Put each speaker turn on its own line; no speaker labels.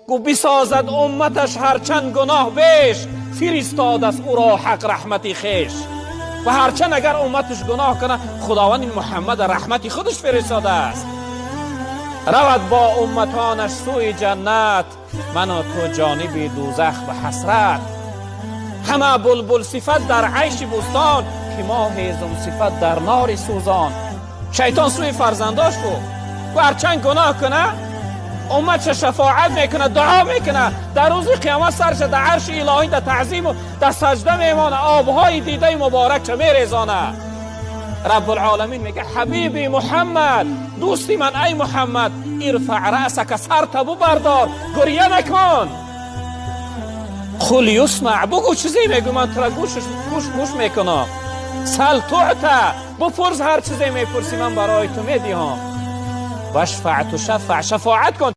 گو بسازد امتش هرچند گناه بیش، فرستاد است او را حق رحمتی خیش. و هرچند اگر امتش گناه کنه خداوند این محمد رحمتی خودش فرستاده است. رود با امتانش سوی جنت، من و تو جانب دوزخ به حسرت. همه بلبل صفت در عیش بستان، که ما هیزم صفت در نار سوزان. شیطان سوی فرزنداش بود و هرچند گناه کنه امتش شفاعت میکنه، دعا میکنه، در روز قیامت سرش در عرش الهی در تعظیم و در سجده میمانه، آبهای دیده مبارک چه میریزانه. رب العالمین میگه حبیبی محمد، دوستی من ای محمد، ارفع رأسک، سر تبو بردار، گریه نکن. قل یسمع، بگو چیزی میگو من تو را گوش میکنم. سل تعطى، بپرس هر چیزی میپرسی من برای تو میدیم. واشفع تشفع، شفاعت کن